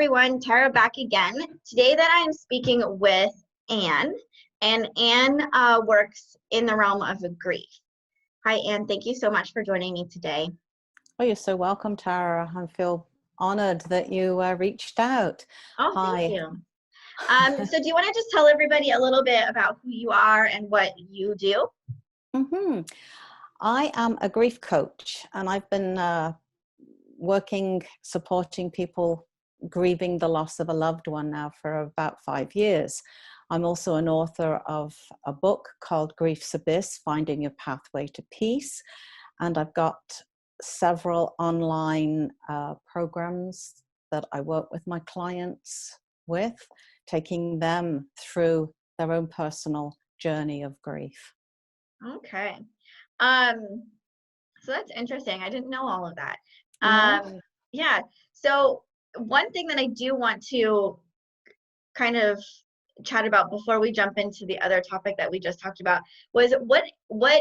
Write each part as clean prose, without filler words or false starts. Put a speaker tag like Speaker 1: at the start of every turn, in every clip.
Speaker 1: everyone, Tara back again. Today that I'm speaking with Anne, and Anne works in the realm of grief. Hi Anne, thank you so much for joining me today.
Speaker 2: Oh, you're so welcome, Tara. I feel honored that you reached out.
Speaker 1: Oh,
Speaker 2: Hi.
Speaker 1: thank you. So do you want to just tell everybody a little bit about who you are and what you do?
Speaker 2: I am a grief coach, and I've been supporting people grieving the loss of a loved one now for about 5 years. I'm also an author of a book called Grief's Abyss, Finding Your Pathway to Peace. And I've got several online programs that I work with my clients with, taking them through their own personal journey of grief.
Speaker 1: Okay. So that's interesting. I didn't know all of that. Yeah. So one thing that I do want to kind of chat about before we jump into the other topic that we just talked about was what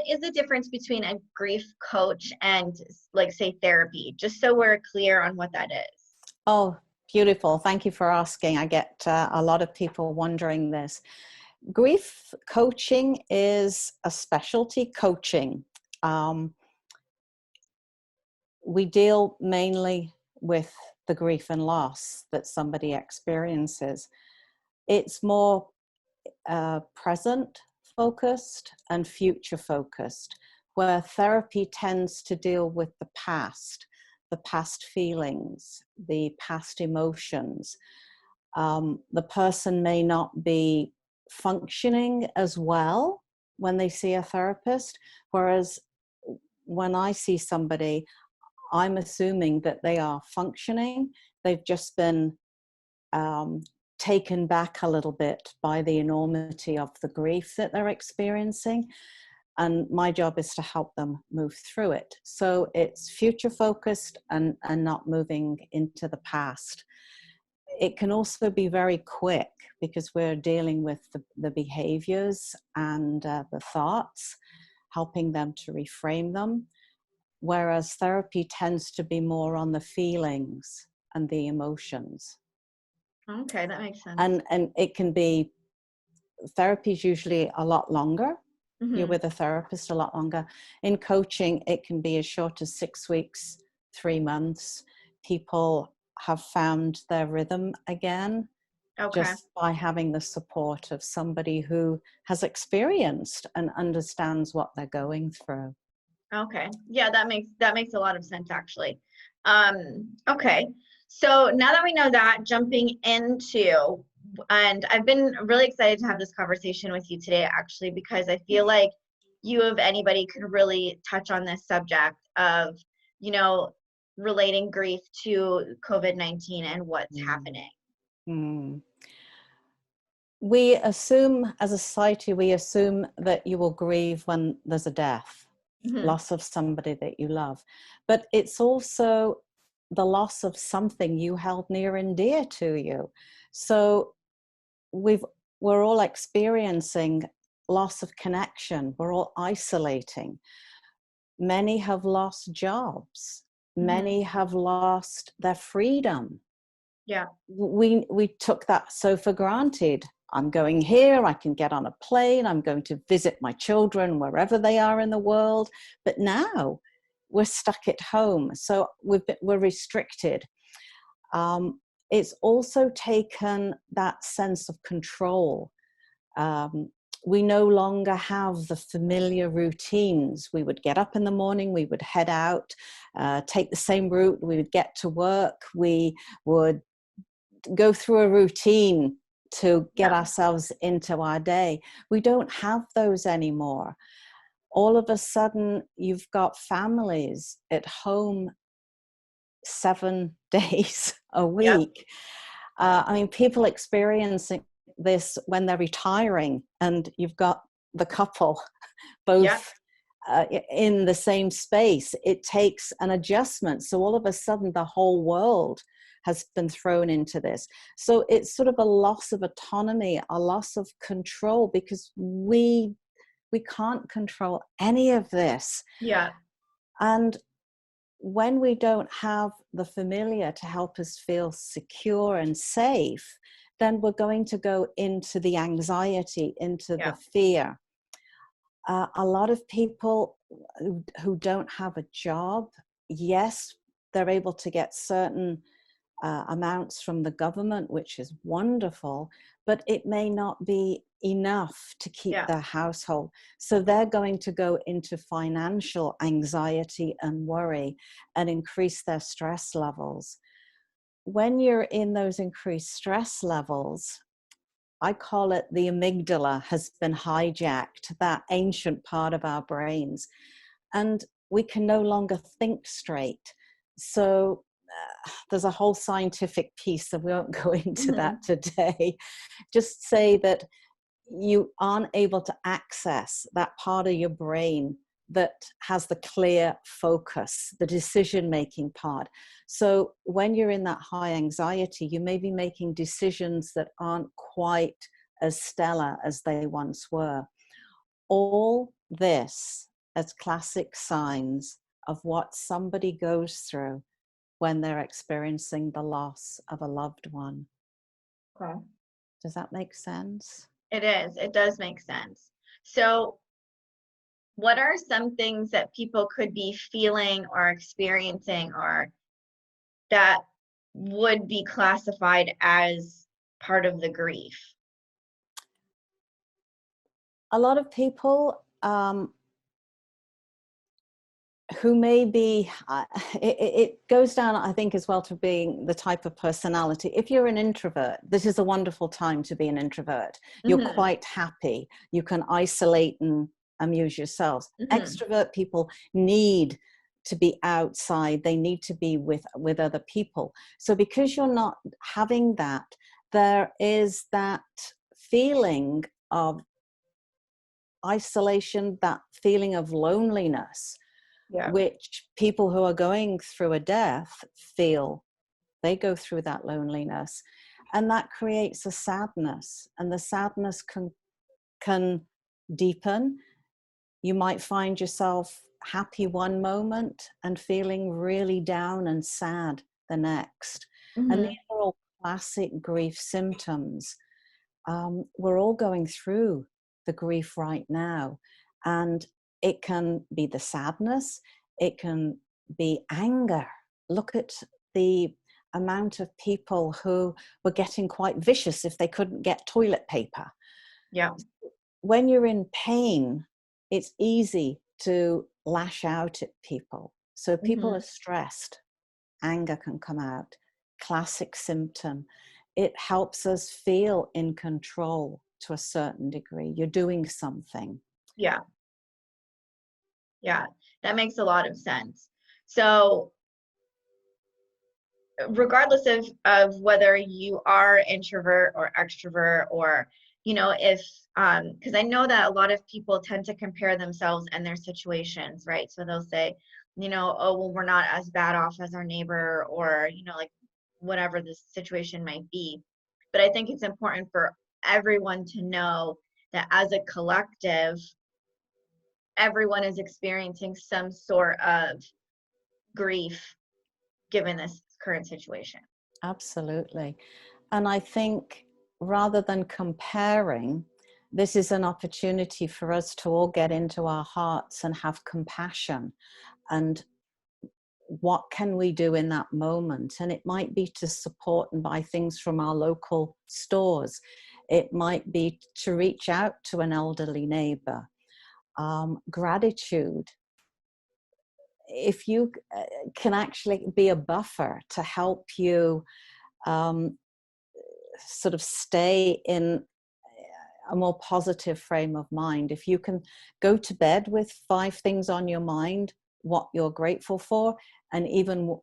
Speaker 1: is the difference between a grief coach and, like, say, therapy, just so we're clear on what that is.
Speaker 2: Oh, beautiful. Thank you for asking. I get a lot of people wondering this. Grief coaching is a specialty coaching. We deal mainly with the grief and loss that somebody experiences. It's more present focused and future focused, where therapy tends to deal with the past feelings, the past emotions. The person may not be functioning as well when they see a therapist, whereas when I see somebody, I'm assuming that they are functioning. They've just been taken back a little bit by the enormity of the grief that they're experiencing. And my job is to help them move through it. So it's future focused and not moving into the past. It can also be very quick because we're dealing with the behaviors and the thoughts, helping them to reframe them. Whereas therapy tends to be more on the feelings and the emotions.
Speaker 1: Okay, that makes sense.
Speaker 2: And it can be, therapy is usually a lot longer. Mm-hmm. You're with a therapist a lot longer. In coaching, it can be as short as 6 weeks, 3 months. People have found their rhythm again, just by having the support of somebody who has experienced and understands what they're going through.
Speaker 1: Okay. Yeah, that makes a lot of sense, actually. Okay. So now that we know that, jumping into, and I've been really excited to have this conversation with you today, actually, because I feel like you, of anybody, could really touch on this subject of, relating grief to COVID-19 and what's happening.
Speaker 2: We assume, as a society, that you will grieve when there's a death. Loss of somebody that you love, but it's also the loss of something you held near and dear to you. So we're all experiencing loss of connection. We're all isolating. Many have lost jobs. Many have lost their freedom.
Speaker 1: Yeah,
Speaker 2: we took that so for granted. I'm going here, I can get on a plane, I'm going to visit my children wherever they are in the world. But now we're stuck at home, so we're restricted. It's also taken that sense of control. We no longer have the familiar routines. We would get up in the morning, we would head out, take the same route, we would get to work, we would go through a routine to get ourselves into our day. We don't have those anymore. All of a sudden, you've got families at home 7 days a week. I mean, people experiencing this when they're retiring, and you've got the couple both in the same space. It takes an adjustment. So all of a sudden, the whole world has been thrown into this. So it's sort of a loss of autonomy, a loss of control, because we can't control any of this.
Speaker 1: Yeah.
Speaker 2: And when we don't have the familiar to help us feel secure and safe, then we're going to go into the anxiety, into the fear. A lot of people who don't have a job, yes, they're able to get certain amounts from the government, which is wonderful, but it may not be enough to keep their household. So they're going to go into financial anxiety and worry and increase their stress levels. When you're in those increased stress levels, I call it the amygdala has been hijacked, that ancient part of our brains, and we can no longer think straight. So there's a whole scientific piece that we won't go into that today. Just say that you aren't able to access that part of your brain that has the clear focus, the decision-making part. So when you're in that high anxiety, you may be making decisions that aren't quite as stellar as they once were. All this as classic signs of what somebody goes through when they're experiencing the loss of a loved one.
Speaker 1: Okay.
Speaker 2: Does that make sense?
Speaker 1: It is. It does make sense. So what are some things that people could be feeling or experiencing or that would be classified as part of the grief?
Speaker 2: A lot of people who may be, it goes down, I think, as well to being the type of personality. If you're an introvert, this is a wonderful time to be an introvert. You're quite happy. You can isolate and amuse yourselves. Extrovert people need to be outside. They need to be with other people. So because you're not having that, there is that feeling of isolation, that feeling of loneliness, which people who are going through a death feel. They go through that loneliness, and that creates a sadness, and the sadness can deepen. You might find yourself happy one moment and feeling really down and sad the next. And these are all classic grief symptoms. We're all going through the grief right now, and it can be the sadness, it can be anger. Look at the amount of people who were getting quite vicious if they couldn't get toilet paper.
Speaker 1: Yeah.
Speaker 2: When you're in pain, it's easy to lash out at people. So people are stressed, anger can come out, classic symptom. It helps us feel in control to a certain degree. You're doing something.
Speaker 1: Yeah. Yeah, that makes a lot of sense. So regardless of whether you are introvert or extrovert, or, you know, if, because I know that a lot of people tend to compare themselves and their situations, right? So they'll say, you know, oh, well, we're not as bad off as our neighbor, or, you know, like whatever the situation might be. But I think it's important for everyone to know that as a collective, everyone is experiencing some sort of grief given this current situation.
Speaker 2: Absolutely. And I think rather than comparing, this is an opportunity for us to all get into our hearts and have compassion. And what can we do in that moment? And it might be to support and buy things from our local stores. It might be to reach out to an elderly neighbor. Gratitude. If you can actually be a buffer to help you sort of stay in a more positive frame of mind. If you can go to bed with 5 things on your mind, what you're grateful for, and even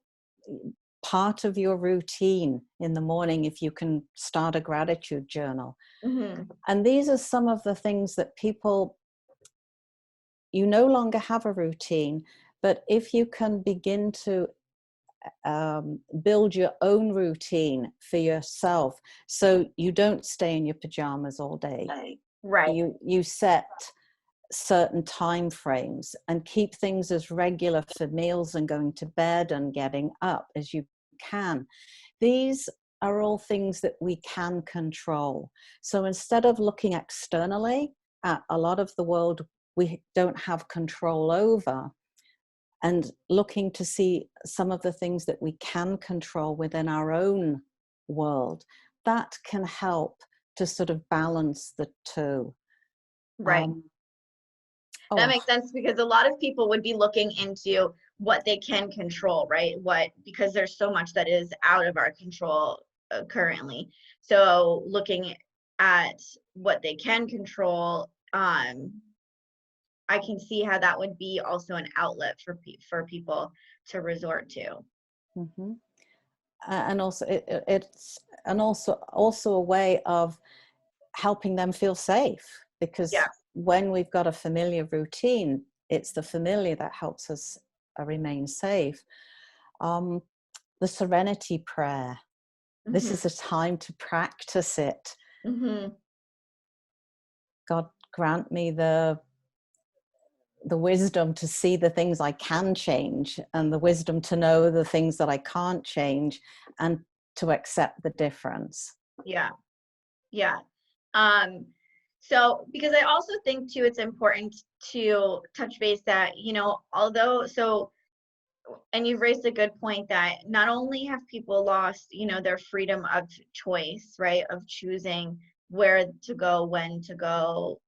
Speaker 2: part of your routine in the morning, if you can start a gratitude journal. And these are some of the things that people, you no longer have a routine, but if you can begin to build your own routine for yourself, so you don't stay in your pajamas all day.
Speaker 1: Right.
Speaker 2: You set certain time frames and keep things as regular for meals and going to bed and getting up as you can. These are all things that we can control. So instead of looking externally at a lot of the world we don't have control over, and looking to see some of the things that we can control within our own world, that can help to sort of balance the two.
Speaker 1: Right. That
Speaker 2: Oh,
Speaker 1: makes sense, because a lot of people would be looking into what they can control, right? Because there's so much that is out of our control currently. So looking at what they can control, I can see how that would be also an outlet for people to resort to.
Speaker 2: mm-hmm. And also it's and also a way of helping them feel safe, because
Speaker 1: Yeah.
Speaker 2: when we've got a familiar routine, it's the familiar that helps us remain safe. The serenity prayer. This
Speaker 1: Mm-hmm.
Speaker 2: is a time to practice it.
Speaker 1: Mm-hmm.
Speaker 2: God grant me the wisdom to see the things I can change, and the wisdom to know the things that I can't change, and to accept the difference.
Speaker 1: Yeah. Yeah. So because I also think too, it's important to touch base that, and you've raised a good point that not only have people lost, their freedom of choice, right, of choosing where to go, when to go,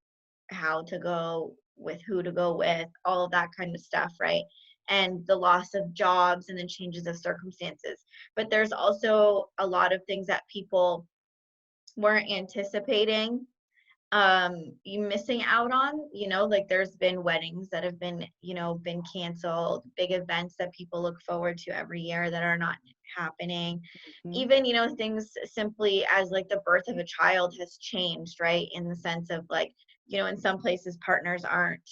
Speaker 1: how to go, with who to go with, all of that kind of stuff, right? And the loss of jobs and the changes of circumstances. But there's also a lot of things that people weren't anticipating, you missing out on, like there's been weddings that have been canceled, big events that people look forward to every year that are not happening.
Speaker 2: Mm-hmm.
Speaker 1: Even, things simply as like the birth of a child has changed, right? In the sense of like, in some places partners aren't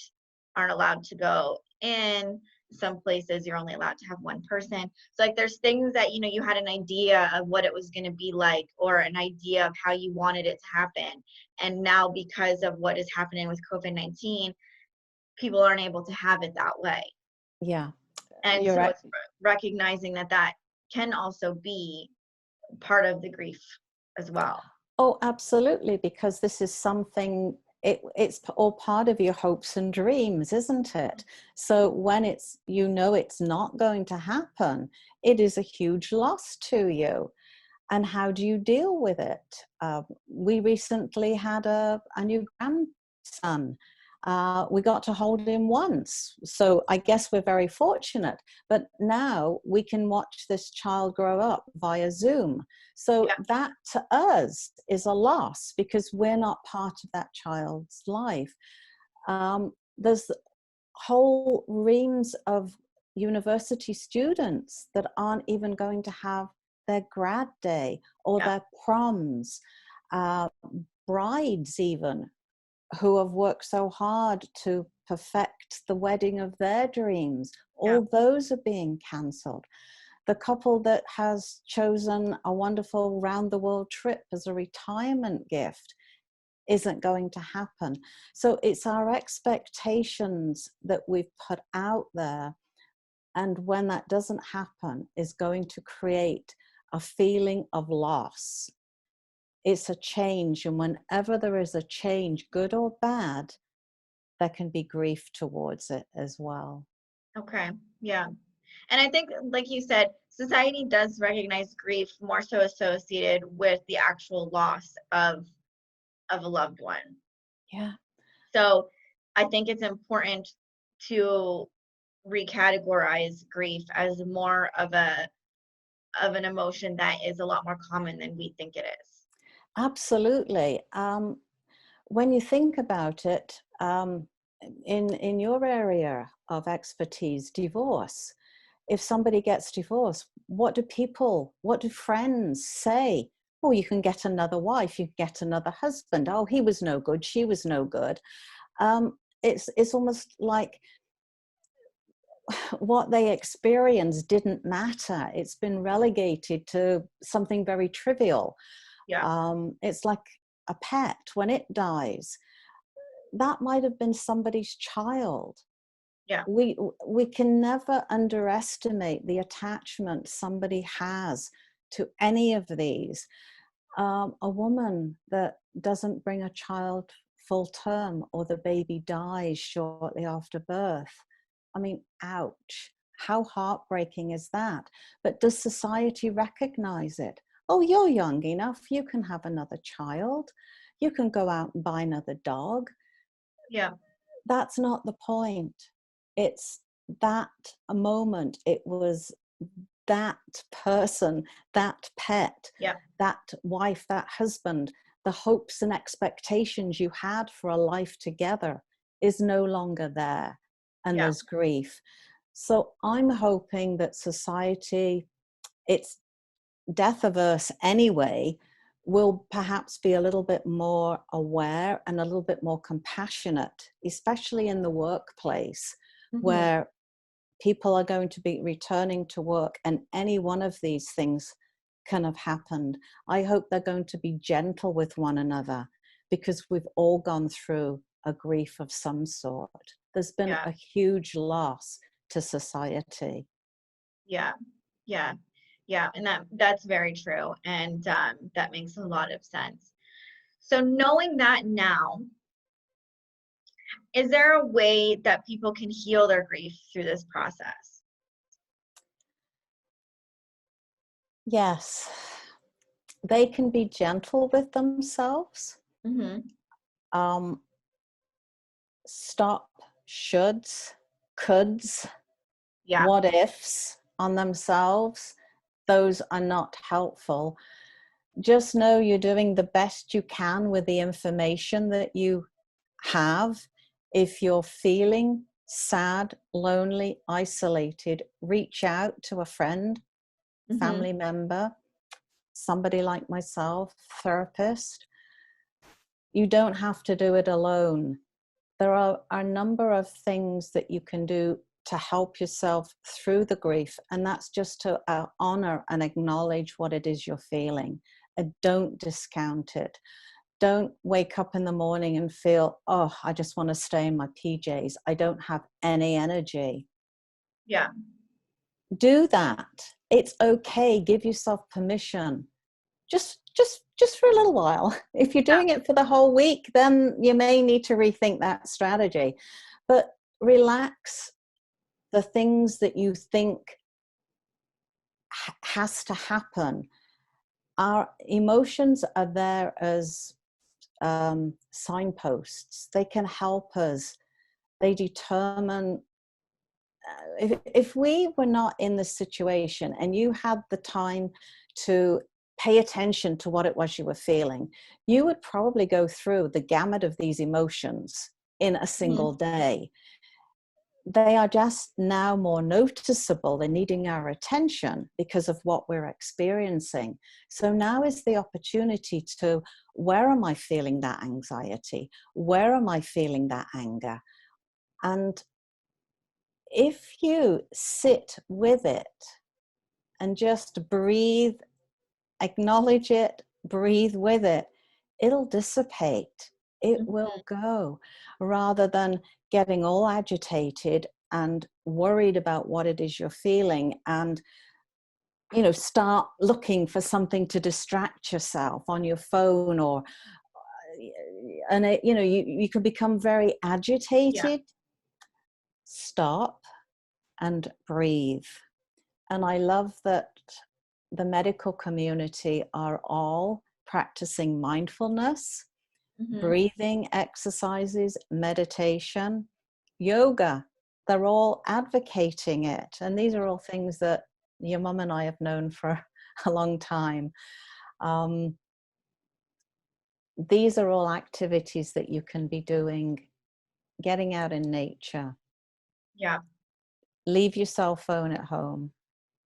Speaker 1: allowed to go in. Some places you're only allowed to have one person. So like there's things that you had an idea of what it was going to be like, or an idea of how you wanted it to happen, and now because of what is happening with COVID-19, people aren't able to have it that way.
Speaker 2: Yeah,
Speaker 1: And
Speaker 2: you're
Speaker 1: so
Speaker 2: right.
Speaker 1: it's recognizing that can also be part of the grief as well.
Speaker 2: Oh, absolutely, because this is something, it's all part of your hopes and dreams, isn't it? So when it's not going to happen, it is a huge loss to you. And how do you deal with it? We recently had a new grandson. We got to hold him once. So I guess we're very fortunate. But now we can watch this child grow up via Zoom. So
Speaker 1: Yeah.
Speaker 2: that to us is a loss, because we're not part of that child's life. There's whole reams of university students that aren't even going to have their grad day or
Speaker 1: Yeah.
Speaker 2: their proms, brides even, who have worked so hard to perfect the wedding of their dreams.
Speaker 1: Yeah.
Speaker 2: All those are being cancelled. The couple that has chosen a wonderful round the world trip as a retirement gift isn't going to happen. So it's our expectations that we've put out there, and when that doesn't happen, is going to create a feeling of loss. It's a change, and whenever there is a change, good or bad, there can be grief towards it as well.
Speaker 1: Okay. Yeah. And I think, like you said, society does recognize grief more so associated with the actual loss of a loved one.
Speaker 2: Yeah.
Speaker 1: So I think it's important to recategorize grief as more of an emotion that is a lot more common than we think it is.
Speaker 2: Absolutely. When you think about it, in your area of expertise, divorce, if somebody gets divorced, what do friends say? Oh, you can get another wife, you can get another husband. Oh, he was no good, she was no good. It's almost like what they experienced didn't matter. It's been relegated to something very trivial.
Speaker 1: Yeah.
Speaker 2: It's like a pet when it dies. that might have been somebody's child.
Speaker 1: Yeah.
Speaker 2: We can never underestimate the attachment somebody has to any of these. A woman that doesn't bring a child full term, or the baby dies shortly after birth. I mean, ouch. How heartbreaking is that? But does society recognize it? Oh, you're young enough. You can have another child. You can go out and buy another dog.
Speaker 1: Yeah.
Speaker 2: That's not the point. It's that a moment. It was that person, that pet,
Speaker 1: Yeah.
Speaker 2: that wife, that husband, the hopes and expectations you had for a life together is no longer there. And
Speaker 1: Yeah.
Speaker 2: there's grief. So I'm hoping that society, it's death averse anyway, will perhaps be a little bit more aware and a little bit more compassionate, especially in the workplace, where people are going to be returning to work and any one of these things can have happened. I hope they're going to be gentle with one another, because we've all gone through a grief of some sort. There's been a huge loss to society.
Speaker 1: Yeah. Yeah. Yeah. And that's very true. And that makes a lot of sense. So knowing that now, is there a way that people can heal their grief through this process?
Speaker 2: Yes, they can be gentle with themselves. Stop shoulds, coulds, what ifs on themselves. Those are not helpful. Just know you're doing the best you can with the information that you have. If you're feeling sad, lonely, isolated, reach out to a friend, family member, somebody like myself, therapist. You don't have to do it alone. There are a number of things that you can do to help yourself through the grief, and that's just to honor and acknowledge what it is you're feeling, and don't discount it. Don't wake up in the morning and feel, oh, I just want to stay in my PJs. I don't have any energy.
Speaker 1: Yeah.
Speaker 2: Do that. It's okay. Give yourself permission. Just for a little while. If you're doing it for the whole week, then you may need to rethink that strategy. But relax the things that you think has to happen. Our emotions are there as signposts. They can help us. They determine. If we were not in this situation and you had the time to pay attention to what it was you were feeling, you would probably go through the gamut of these emotions in a single day. They are just now more noticeable. They're needing our attention because of what we're experiencing. So now is the opportunity to, where am I feeling that anxiety? Where am I feeling that anger? And if you sit with it and just breathe, acknowledge it, breathe with it, it'll dissipate. It will go, rather than getting all agitated and worried about what it is you're feeling, and start looking for something to distract yourself on your phone, or you can become very agitated. Stop and breathe. And I love that the medical community are all practicing mindfulness, breathing exercises, meditation, yoga. They're all advocating it. And these are all things that your mum and I have known for a long time. These are all activities that you can be doing, getting out in nature.
Speaker 1: Yeah.
Speaker 2: Leave your cell phone at home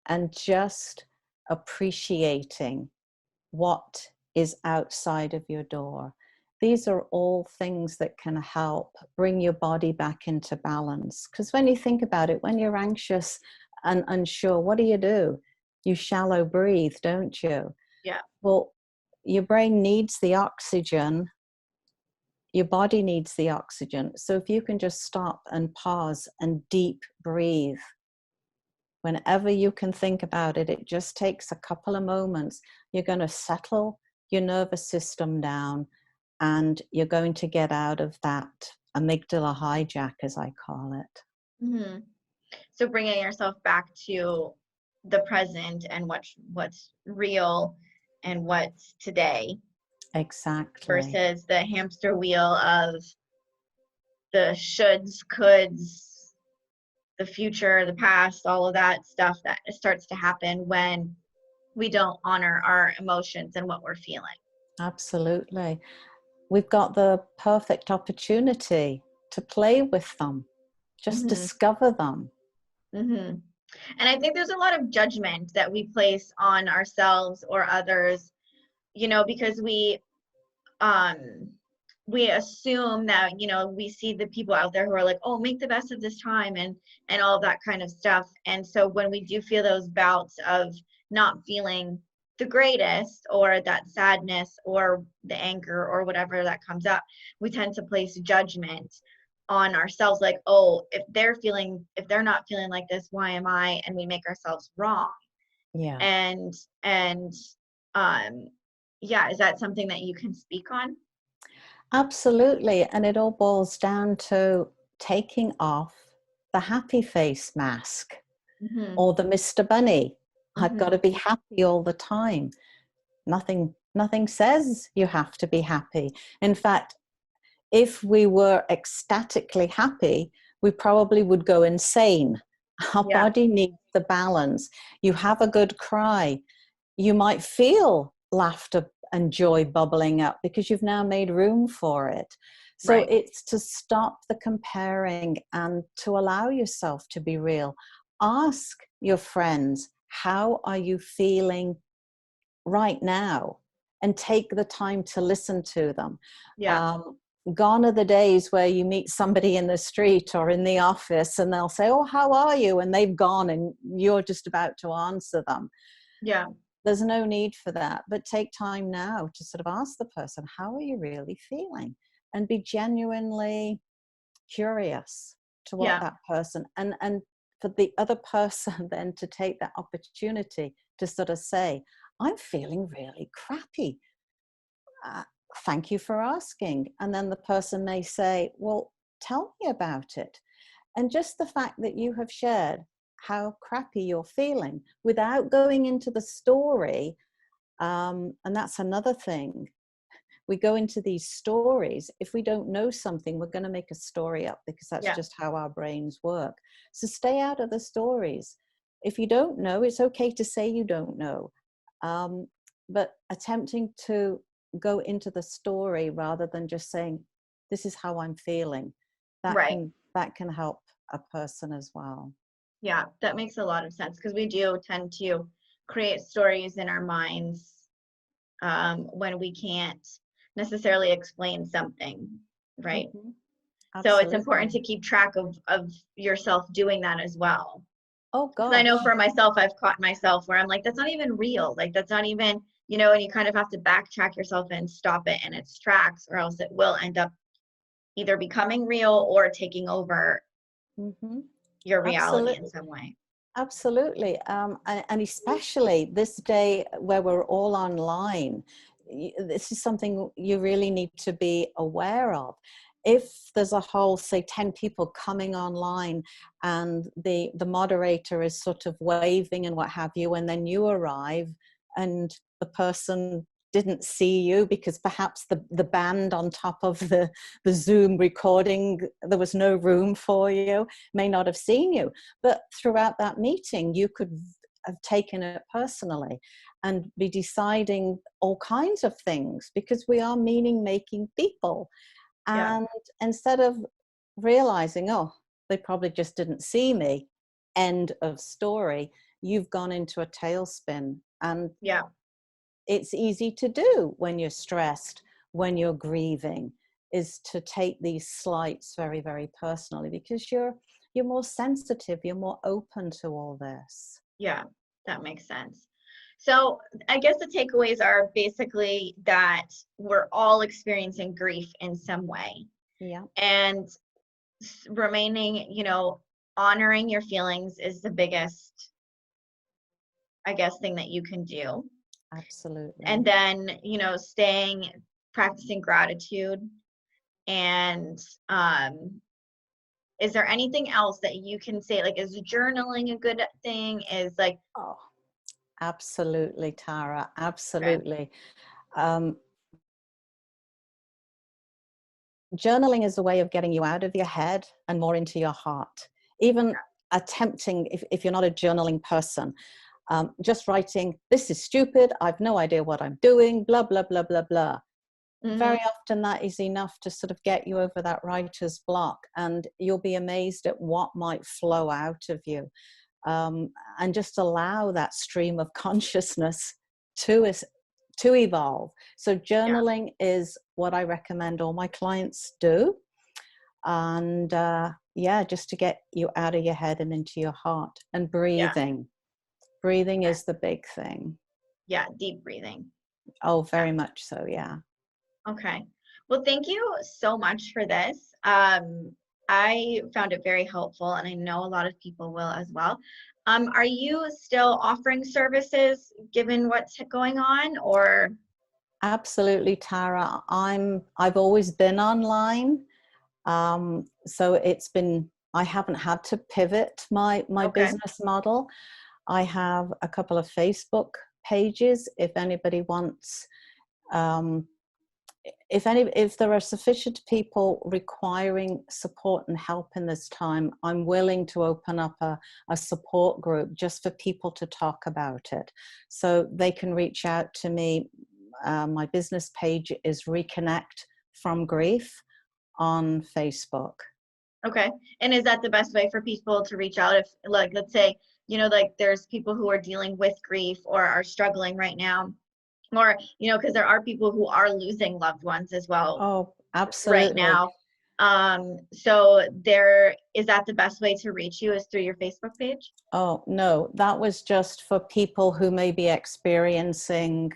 Speaker 2: and just appreciating what is outside of your door. These are all things that can help bring your body back into balance. Because when you think about it, when you're anxious and unsure, what do? You shallow breathe, don't you?
Speaker 1: Yeah.
Speaker 2: Well, your brain needs the oxygen your body needs the oxygen. So if you can just stop and pause and deep breathe, whenever you can think about it, it just takes a couple of moments. You're going to settle your nervous system down, and you're going to get out of that amygdala hijack, as I call it.
Speaker 1: Mm-hmm. So bringing yourself back to the present and what's real and what's today
Speaker 2: Exactly.
Speaker 1: versus the hamster wheel of the shoulds, coulds, the future, the past, all of that stuff that starts to happen when we don't honor our emotions and what we're feeling.
Speaker 2: Absolutely. We've got the perfect opportunity to play with them, just
Speaker 1: Mm-hmm.
Speaker 2: discover them.
Speaker 1: Mm-hmm. And I think there's a lot of judgment that we place on ourselves or others, because we assume that, we see the people out there who are like, oh, make the best of this time and all of that kind of stuff. And so when we do feel those bouts of not feeling the greatest, or that sadness or the anger or whatever that comes up, we tend to place judgment on ourselves, like, oh, if they're not feeling like this, why am I? And we make ourselves wrong.
Speaker 2: Yeah.
Speaker 1: And yeah, is that something that you can speak on?
Speaker 2: Absolutely. And it all boils down to taking off the happy face mask,
Speaker 1: Mm-hmm.
Speaker 2: or the Mr. Bunny. I've got
Speaker 1: Mm-hmm.
Speaker 2: to be happy all the time. Nothing says you have to be happy. In fact, if we were ecstatically happy, we probably would go insane. Our
Speaker 1: Yeah.
Speaker 2: body needs the balance. You have a good cry, you might feel laughter and joy bubbling up because you've now made room for it. So
Speaker 1: Right.
Speaker 2: it's to stop the comparing and to allow yourself to be real. Ask your friends, how are you feeling right now? And take the time to listen to them.
Speaker 1: Yeah.
Speaker 2: Gone are the days where you meet somebody in the street or in the office and they'll say, oh, how are you? And they've gone and you're just about to answer them.
Speaker 1: Yeah.
Speaker 2: There's no need for that, but take time now to sort of ask the person, how are you really feeling? And be genuinely curious to what
Speaker 1: Yeah.
Speaker 2: that person, and for the other person then to take that opportunity to sort of say, I'm feeling really crappy. Uh, Thank you for asking. And then the person may say, well, tell me about it. And just the fact that you have shared how crappy you're feeling without going into the story. And that's another thing. We go into these stories. If we don't know something, we're going to make a story up because that's
Speaker 1: Yeah.
Speaker 2: just how our brains work. So stay out of the stories. If you don't know, it's okay to say you don't know. But attempting to go into the story rather than just saying, this is how I'm feeling, that
Speaker 1: Right.
Speaker 2: can help a person as well.
Speaker 1: Yeah, that makes a lot of sense because we do tend to create stories in our minds when we can't necessarily explain something, right?
Speaker 2: Mm-hmm.
Speaker 1: So it's important
Speaker 2: Absolutely.
Speaker 1: to keep track of yourself doing that as well.
Speaker 2: Oh
Speaker 1: Because I know
Speaker 2: gosh.
Speaker 1: for myself, I've caught myself where I'm like, that's not even real. Like, that's not even, and you kind of have to backtrack yourself and stop it in its tracks, or else it will end up either becoming real or taking over
Speaker 2: Mm-hmm.
Speaker 1: your reality in
Speaker 2: Absolutely.
Speaker 1: some way.
Speaker 2: Absolutely. And especially this day where we're all online, this is something you really need to be aware of. If there's a whole, say, 10 people coming online and the moderator is sort of waving and what have you, and then you arrive and the person didn't see you because perhaps the band on top of the Zoom recording, there was no room for you, may not have seen you. But throughout that meeting, you could have taken it personally and be deciding all kinds of things because we are meaning-making people.
Speaker 1: Yeah.
Speaker 2: And instead of realizing, oh, they probably just didn't see me, end of story, you've gone into a tailspin. And
Speaker 1: Yeah.
Speaker 2: it's easy to do when you're stressed, when you're grieving, is to take these slights very, very personally because you're more sensitive, you're more open to all this.
Speaker 1: Yeah. That makes sense. So I guess the takeaways are basically that we're all experiencing grief in some way.
Speaker 2: Yeah.
Speaker 1: And remaining, honoring your feelings is the biggest, I guess, thing that you can do.
Speaker 2: Absolutely.
Speaker 1: And then, practicing gratitude. And is there anything else that you can say? Like, is journaling a good thing? Is like,
Speaker 2: Oh, absolutely, Tara.
Speaker 1: okay.
Speaker 2: Absolutely. Journaling is a way of getting you out of your head and more into your heart. Even attempting, if you're not a journaling person, just writing, this is stupid, I've no idea what I'm doing, blah, blah, blah, blah, blah. Very often that is enough to sort of get you over that writer's block, and you'll be amazed at what might flow out of you. And just allow that stream of consciousness to evolve. So journaling is what I recommend all my clients do. And just to get you out of your head and into your heart. And breathing. Breathing is the big thing.
Speaker 1: Yeah, deep breathing.
Speaker 2: Oh, very much so, yeah.
Speaker 1: Okay. Well, thank you so much for this. I found it very helpful, and I know a lot of people will as well. Are you still offering services given what's going on, or?
Speaker 2: Absolutely, Tara. I've always been online. So I haven't had to pivot my business model. I have a couple of Facebook pages. If anybody wants, if there are sufficient people requiring support and help in this time, I'm willing to open up a support group just for people to talk about it. So they can reach out to me. My business page is Reconnect from Grief on Facebook.
Speaker 1: Okay. And is that the best way for people to reach out if, like, let's say, like there's people who are dealing with grief or are struggling right now, or, because there are people who are losing loved ones as well.
Speaker 2: Oh,
Speaker 1: right
Speaker 2: absolutely.
Speaker 1: now. So is that the best way to reach you, is through your Facebook page?
Speaker 2: Oh, no, that was just for people who may be experiencing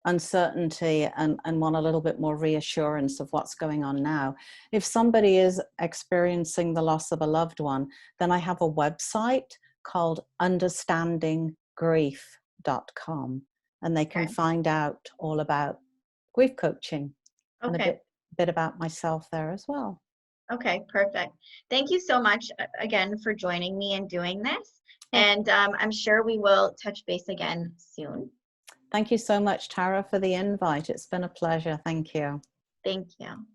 Speaker 2: uncertainty and want a little bit more reassurance of what's going on now. If somebody is experiencing the loss of a loved one, then I have a website called understandinggrief.com, and they can find out all about grief coaching and a bit about myself there as well.
Speaker 1: Okay, perfect. Thank you so much again for joining me and doing this. And I'm sure we will touch base again soon.
Speaker 2: Thank you so much, Tara, for the invite. It's been a pleasure. Thank you.
Speaker 1: Thank you.